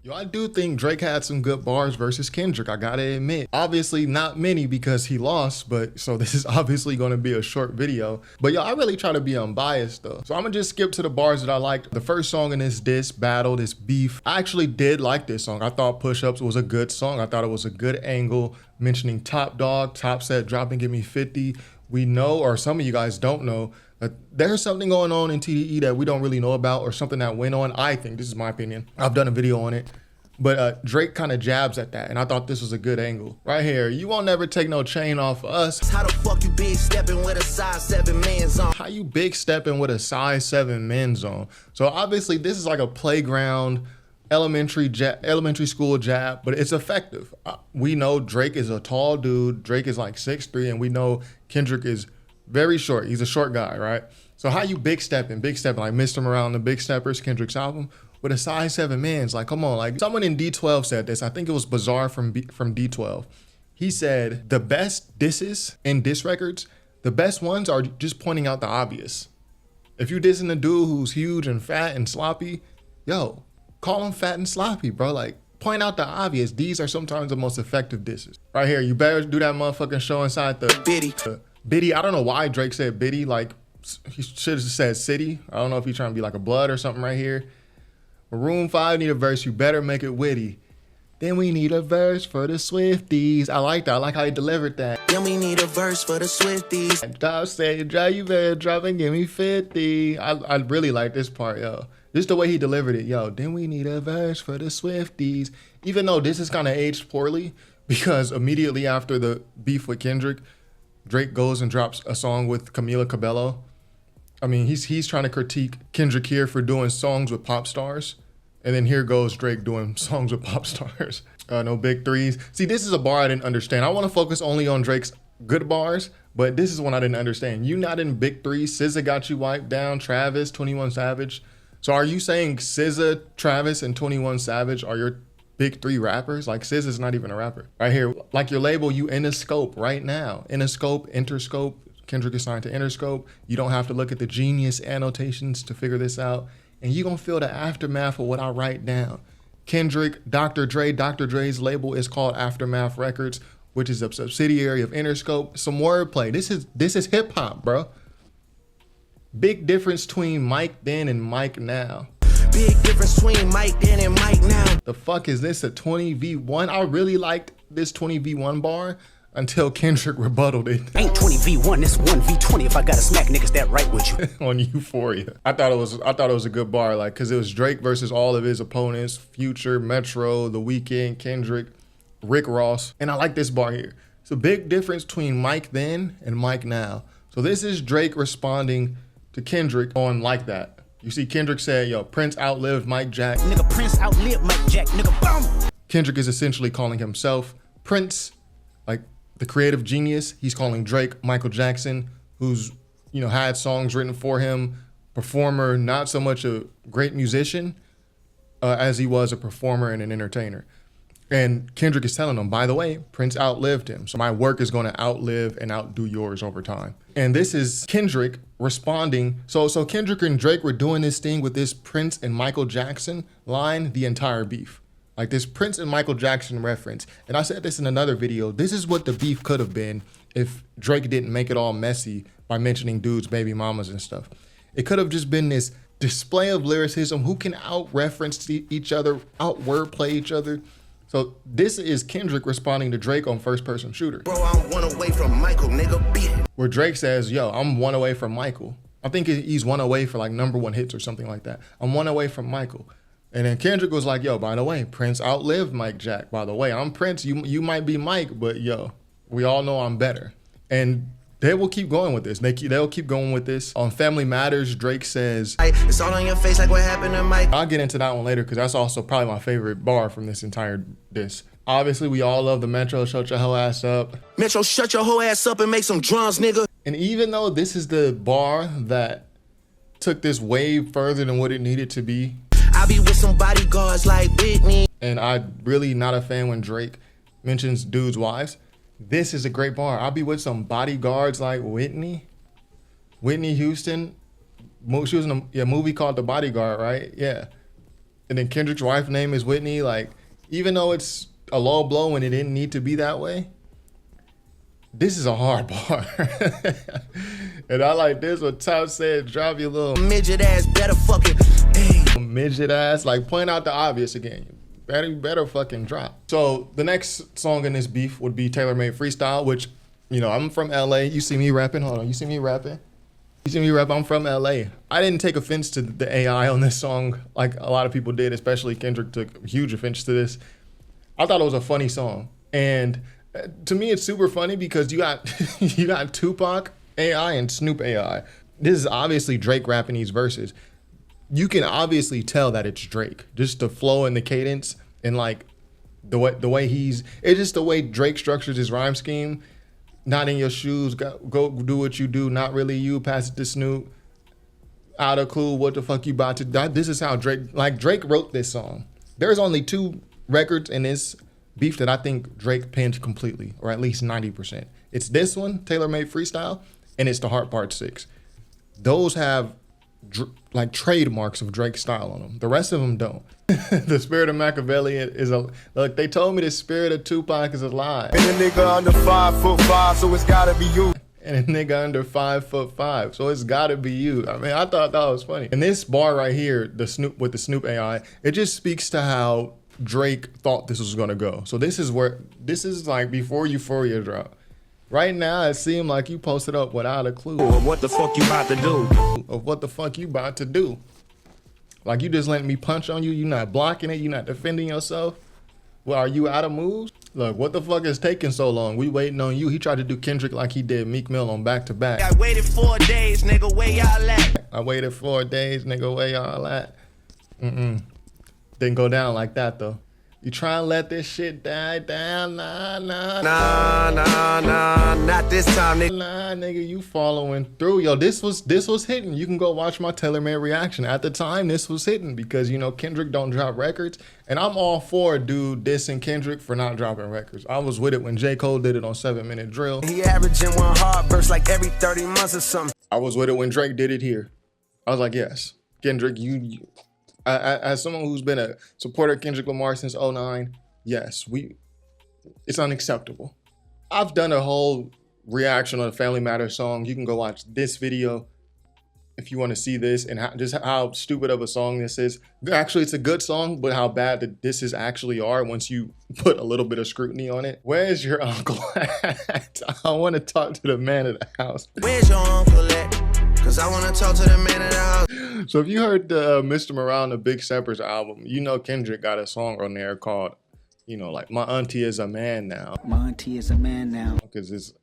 Yo, I do think Drake had some good bars versus Kendrick, I gotta admit. Obviously not many because he lost, but so this is obviously gonna be a short video. But yo, I really try to be unbiased though. So I'm gonna just skip to the bars that I liked. The first song in this diss battle, this beef, I actually did like this song. I thought Push Ups was a good song. I thought it was a good angle, mentioning Top Dawg, Top Set, Drop and Give Me 50. We know, or some of you guys don't know, that there's something going on in TDE that we don't really know about, or something that went on. I think, this is my opinion, I've done a video on it, but Drake kind of jabs at that, and I thought this was a good angle. Right here, you won't never take no chain off of us. How the fuck you big stepping with a size 7 men's on? How you big stepping with a size 7 men's on? So obviously this is like a playground, elementary school jab, but it's effective. We know Drake is a tall dude. Drake is like 6'3", and we know Kendrick is very short. He's a short guy, right? So how you big stepping, like missed him around the Big Steppers, Kendrick's album, with a size 7 men's? Like, come on. Like, someone in D12 said this. I think it was Bizarre from D12. He said the best disses in diss records, the best ones are just pointing out the obvious. If you dissing a dude who's huge and fat and sloppy, yo, call him fat and sloppy, bro. Like, point out the obvious. These are sometimes the most effective disses. Right here, you better do that motherfucking show inside the Biddy. Biddy. I don't know why Drake said Biddy. Like, he should have said City. I don't know if he's trying to be like a blood or something right here. Maroon 5 need a verse. You better make it witty. Then we need a verse for the Swifties. I like that. I like how he delivered that. Then we need a verse for the Swifties. And Dawg said, "Drive, you better drop and give me 50. I really like this part, yo. Just the way he delivered it, yo. Then we need a verse for the Swifties. Even though this is kind of aged poorly, because immediately after the beef with Kendrick, Drake goes and drops a song with Camila Cabello. I mean, he's trying to critique Kendrick here for doing songs with pop stars. And then here goes Drake doing songs with pop stars. No big threes. See, this is a bar I didn't understand. I want to focus only on Drake's good bars, but this is one I didn't understand. You not in big threes. SZA got you wiped down. Travis, 21 Savage. So are you saying SZA, Travis, and 21 Savage are your big 3 rappers? Like, SZA's not even a rapper. Right here, like your label, you Interscope right now. Interscope, Interscope. Kendrick is signed to Interscope. You don't have to look at the genius annotations to figure this out. And you're going to feel the aftermath of what I write down. Kendrick, Dr. Dre's label is called Aftermath Records, which is a subsidiary of Interscope. Some wordplay. This is hip hop, bro. Big difference between Mike then and Mike now. Big difference between Mike then and Mike now. The fuck is this, a 20v1? I really liked this 20v1 bar until Kendrick rebutted it. Ain't 20v1, it's 1v20 if I gotta smack niggas that right with you. On Euphoria. I thought it was a good bar, like, cause it was Drake versus all of his opponents, Future, Metro, The Weeknd, Kendrick, Rick Ross. And I like this bar here. It's a big difference between Mike then and Mike now. So this is Drake responding to Kendrick on Like That. You see Kendrick said, yo, Prince outlived Mike Jack. Nigga, Prince outlived Mike Jack, nigga, boom! Kendrick is essentially calling himself Prince, like the creative genius. He's calling Drake Michael Jackson, who's, you know, had songs written for him, performer, not so much a great musician as he was a performer and an entertainer. And Kendrick is telling him, by the way, Prince outlived him. So my work is going to outlive and outdo yours over time. And this is Kendrick responding. So Kendrick and Drake were doing this thing with this Prince and Michael Jackson line the entire beef. Like this Prince and Michael Jackson reference. And I said this in another video. This is what the beef could have been if Drake didn't make it all messy by mentioning dudes' baby mamas and stuff. It could have just been this display of lyricism. Who can out-reference each other, out-wordplay each other. So this is Kendrick responding to Drake on First Person Shooter. Bro, I'm 1 away from Michael, nigga. Where Drake says, yo, I'm 1 away from Michael. I think he's 1 away for like #1 hits or something like that. I'm 1 away from Michael. And then Kendrick was like, yo, by the way, Prince outlived Mike Jack. By the way, I'm Prince. You might be Mike, but yo, we all know I'm better. And they will keep going with this. They'll keep going with this. On Family Matters, Drake says, it's all on your face like what happened to Mike. I'll get into that one later because that's also probably my favorite bar from this entire diss. Obviously, we all love the Metro, shut your whole ass up. Metro, shut your whole ass up and make some drums, nigga. And even though this is the bar that took this way further than what it needed to be, I be with some bodyguards like Whitney. And I'm really not a fan when Drake mentions dudes' wives. This is a great bar. I'll be with some bodyguards like Whitney Houston. She was in a movie called The Bodyguard, right? Yeah. And then Kendrick's wife name is Whitney. Like, even though it's a low blow and it didn't need to be that way, this is a hard bar. And I like this what Top said, drop your little Midget ass better fucking. Hey. midget ass. Like, point out the obvious again. Better fucking drop. So the next song in this beef would be Taylor Made Freestyle, which, you know, I'm from LA. You see me rapping. Hold on. You see me rapping? You see me rap? I'm from LA. I didn't take offense to the AI on this song like a lot of people did, especially Kendrick took huge offense to this. I thought it was a funny song. And to me, it's super funny because you got you got Tupac AI and Snoop AI. This is obviously Drake rapping these verses. You can obviously tell that it's Drake. Just the flow and the cadence and like the way it's just the way Drake structures his rhyme scheme. Not in your shoes, go do what you do, not really you, pass it to Snoop. Out of clue, what the fuck you about to do? This is how Drake wrote this song. There's only 2 records in this beef that I think Drake penned completely, or at least 90%. It's this one, Taylor Made Freestyle, and it's the Heart Part 6. Those have like trademarks of Drake style on them. The rest of them don't. The spirit of Machiavelli is look, they told me the spirit of Tupac is alive. And a nigga under 5'5", so it's gotta be you. And a nigga under 5'5", so it's gotta be you. I mean, I thought that was funny. And this bar right here, the Snoop AI, it just speaks to how Drake thought this was gonna go. So this is like before Euphoria dropped. Right now, it seemed like you posted up without a clue Of what the fuck you about to do? of what the fuck you about to do. Like, you just letting me punch on you. You not blocking it. You not defending yourself. Well, are you out of moves? Look, what the fuck is taking so long? We waiting on you. He tried to do Kendrick like he did Meek Mill on back to back. I waited 4 days, nigga, where y'all at? I waited 4 days, nigga, where y'all at? Didn't go down like that, though. You try and let this shit die down, nah, Not this time, nigga. Nah, nigga, you following through. Yo, this was hitting. You can go watch my Taylor Made reaction. At the time, this was hitting because, you know, Kendrick don't drop records. And I'm all for dude dissing Kendrick for not dropping records. I was with it when J. Cole did it on 7 Minute Drill. He averaging 1 hard verse like every 30 months or something. I was with it when Drake did it here. I was like, yes, Kendrick, as someone who's been a supporter of Kendrick Lamar since 2009, yes, it's unacceptable. I've done a whole reaction on the Family Matters song. You can go watch this video if you want to see this and how stupid of a song this is. Actually, it's a good song, but how bad the disses actually are once you put a little bit of scrutiny on it. Where's your uncle at? I want to talk to the man of the house. Where's your uncle at? Cause I wanna talk to the man of the house. So if you heard the Mr. Morale, the Big Steppers album, you know Kendrick got a song on there called, you know, like My Auntie Is a Man Now. My auntie is a man now. Because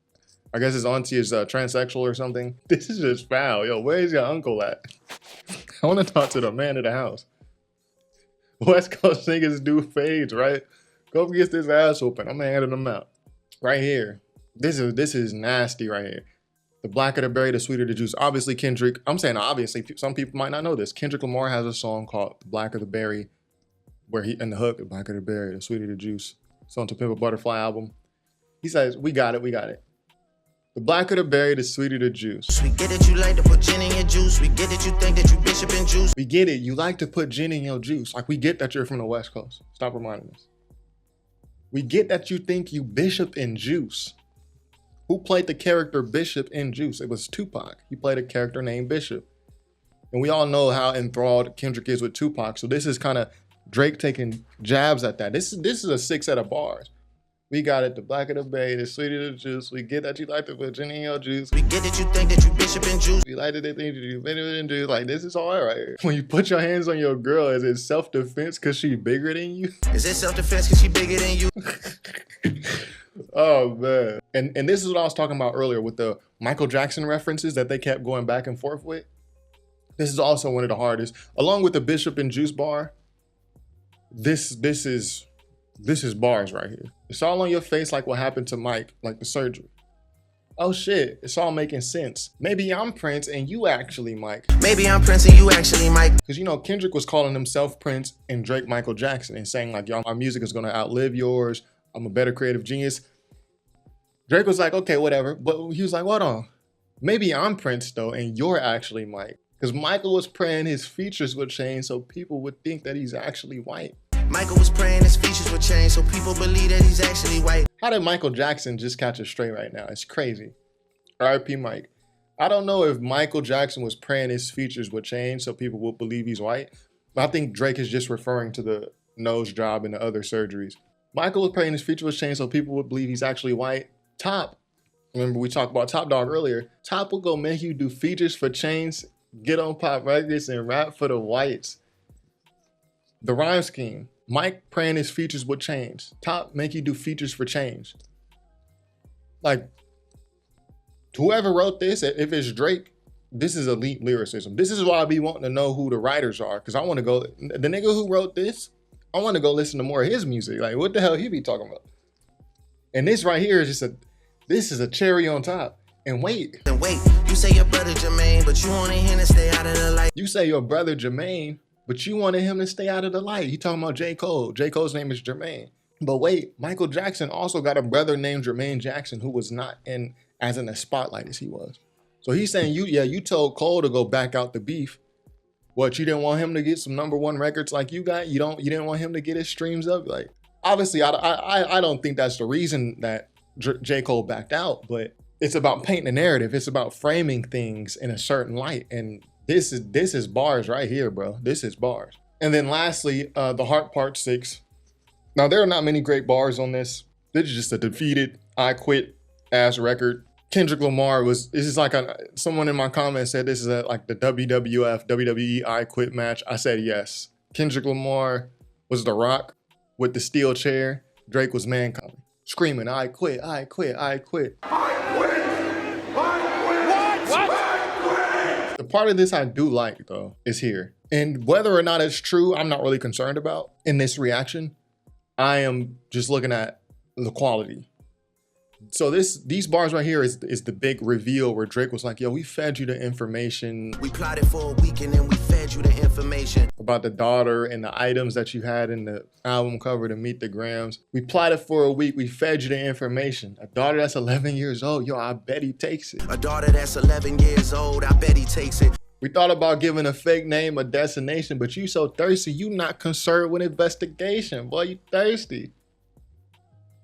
I guess his auntie is transsexual or something. This is just foul. Yo, where's your uncle at? I want to talk to the man of the house. West Coast niggas do fades, right? Go get this ass open. I'm handing them out. Right here. This is nasty right here. The blacker the berry, the sweeter the juice. Obviously, Kendrick, I'm saying obviously, some people might not know this. Kendrick Lamar has a song called The Blacker the Berry, where in the hook, the blacker the berry, the sweeter the juice. It's on To Pimp a Butterfly album. He says, we got it. The blacker the berry, the sweeter the juice. We get it, you like to put gin in your juice. We get it, you think that you bishop in juice. We get it, you like to put gin in your juice. Like, we get that you're from the West Coast. Stop reminding us. We get that you think you bishop in juice. Who played the character Bishop in Juice? It was Tupac. He played a character named Bishop. And we all know how enthralled Kendrick is with Tupac. So this is kind of Drake taking jabs at that. This is a 6 set of bars. We got it, the blacker the berry, the sweeter the juice. We get that you like to put gin in your juice. We get it, you think that you bishop in juice. We like that they think that you bishop in juice. Like, this is all right here. When you put your hands on your girl, is it self-defense because she bigger than you? Is it self-defense cause she bigger than you? Oh man. And this is what I was talking about earlier with the Michael Jackson references that they kept going back and forth with. This is also one of the hardest. Along with the Bishop and Juice bar, this is bars right here. It's all on your face like what happened to Mike, like the surgery. Oh shit, it's all making sense. Maybe I'm Prince and you actually Mike. Maybe I'm Prince and you actually Mike. Because, you know, Kendrick was calling himself Prince and Drake Michael Jackson and saying like, y'all, my music is gonna outlive yours. I'm a better creative genius. Drake was like, okay, whatever. But he was like, hold on. Maybe I'm Prince though, and you're actually Mike. Because Michael was praying his features would change so people would think that he's actually white. Michael was praying his features would change so people believe that he's actually white. How did Michael Jackson just catch it straight right now? It's crazy. R.I.P. Mike. I don't know if Michael Jackson was praying his features would change so people would believe he's white. But I think Drake is just referring to the nose job and the other surgeries. Michael was praying his features would change so people would believe he's actually white. Top. Remember we talked about Top Dawg earlier. Top will go make you do features for chains, get on pop records, and rap for the whites. The rhyme scheme. Mike praying his features would change. Top make you do features for change. Like, whoever wrote this, if it's Drake, this is elite lyricism. This is why I be wanting to know who the writers are, because I want to go, the nigga who wrote this, I want to go listen to more of his music. Like, what the hell he be talking about? And this right here is just this is a cherry on top. And wait, you say your brother Jermaine, but you wanted him to stay out of the light. You say your brother Jermaine, but you wanted him to stay out of the light. He talking about J. Cole. J. Cole's name is Jermaine. But wait, Michael Jackson also got a brother named Jermaine Jackson who was not in the spotlight as he was. So he's saying you told Cole to go back out the beef. What, you didn't want him to get some #1 records like you got? You didn't want him to get his streams up? Like, obviously, I don't think that's the reason that J. Cole backed out, but it's about painting a narrative. It's about framing things in a certain light. And this is bars right here, bro. This is bars. And then lastly, The Heart Part 6. Now, there are not many great bars on this. This is just a defeated, I quit ass record. Kendrick Lamar this is like someone in my comments said this is like the WWF, WWE I quit match. I said yes. Kendrick Lamar was The Rock with the steel chair. Drake was Mankind, screaming, I quit, I quit, I quit. The part of this I do like, though, is here. And whether or not it's true, I'm not really concerned about in this reaction. I am just looking at the quality. So these bars right here is the big reveal where Drake was like, yo, we fed you the information. We plotted for a week and then we fed you the information. About the daughter and the items that you had in the album cover to meet the grams. We plotted for a week, we fed you the information. A daughter that's 11 years old, yo, I bet he takes it. A daughter that's 11 years old, I bet he takes it. We thought about giving a fake name a destination, but you so thirsty, you not concerned with investigation. Boy, you thirsty.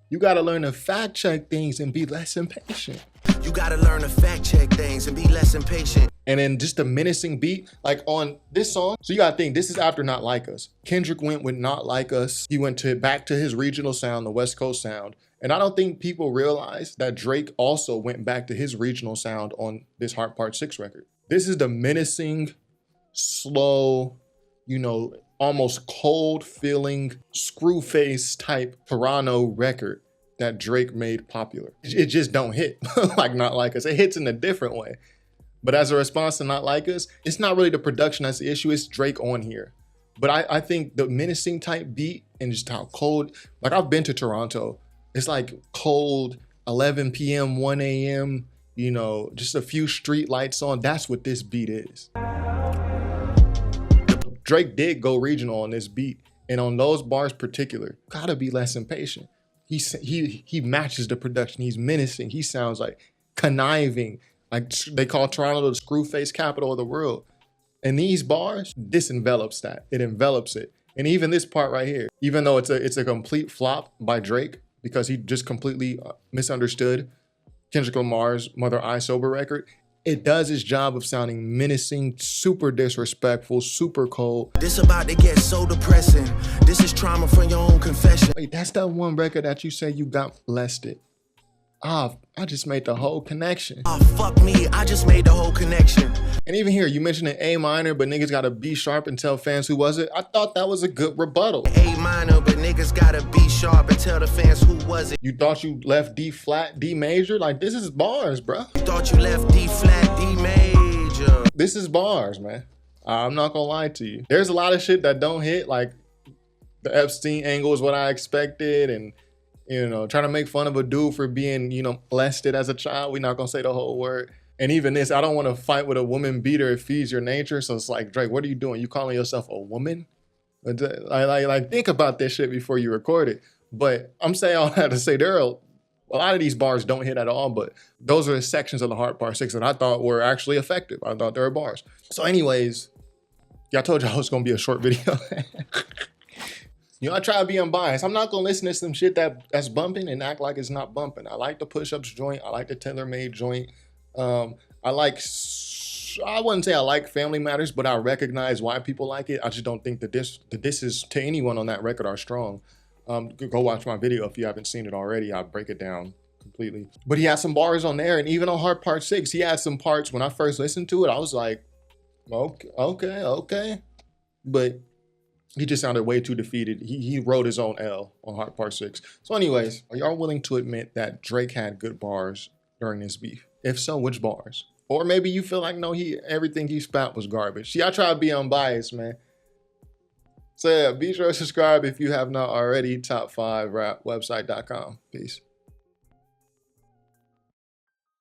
You gotta learn to fact check things and be less impatient. You gotta learn to fact check things and be less impatient. And then just a menacing beat, like on this song. So you gotta think, this is after Not Like Us. Kendrick went with Not Like Us. He went back to his regional sound, the West Coast sound. And I don't think people realize that Drake also went back to his regional sound on this Heart Part 6 record. This is the menacing, slow, almost cold feeling, screw face type Toronto record that Drake made popular. It just don't hit like Not Like Us. It hits in a different way. But as a response to Not Like Us, it's not really the production that's the issue, it's Drake on here. But I think the menacing type beat and just how cold, like I've been to Toronto, it's like cold, 11 p.m., 1 a.m., just a few street lights on. That's what this beat is. Drake did go regional on this beat, and on those bars particular, gotta be less impatient. He matches the production. He's menacing. He sounds like conniving. Like they call Toronto the screw face capital of the world. And these bars, this envelops that. It envelops it. And even this part right here, even though it's a complete flop by Drake because he just completely misunderstood Kendrick Lamar's Mother I Sober record, it does its job of sounding menacing, super disrespectful, super cold. This about to get so depressing. This is trauma from your own confession. Wait, that's that one record that you say you got molested. I just made the whole connection. Oh, fuck me, I just made the whole connection. And even here, you mentioned an A minor, but niggas got a B sharp and tell fans who was it. I thought that was a good rebuttal. A minor, but niggas got a B sharp and tell the fans who was it. You thought you left D flat, D major? Like, this is bars, bro. You thought you left D flat, D major. This is bars, man. I'm not gonna lie to you. There's a lot of shit that don't hit, like the Epstein angle is what I expected, and trying to make fun of a dude for being, molested as a child. We're not gonna say the whole word. And even this, I don't want to fight with a woman beater. It feeds your nature. So it's like, Drake, what are you doing? You calling yourself a woman? Like think about this shit before you record it. But I'm saying all that to say there are A lot of these bars don't hit at all, but those are the sections of the Hard Part 6 that I thought were actually effective. I thought they were bars. So anyways, yeah, I told y'all it was gonna be a short video. You know, I try to be unbiased. I'm not gonna listen to some shit that's bumping and act like it's not bumping. I like the push-ups joint. I like the tailor-made joint. I wouldn't say I like Family Matters, but I recognize why people like it. I just don't think the disses to anyone on that record are strong. Go watch my video if you haven't seen it already. I break it down completely. But he has some bars on there, and even on Hard Part 6, he had some parts. When I first listened to it, I was like, okay. But he just sounded way too defeated. He wrote his own L on Hard Part 6. So anyways, are y'all willing to admit that Drake had good bars during this beef? If so, which bars? Or maybe you feel like, no, everything he spat was garbage. See, I try to be unbiased, man. So yeah, be sure to subscribe if you have not already. Top5rapwebsite.com. Peace.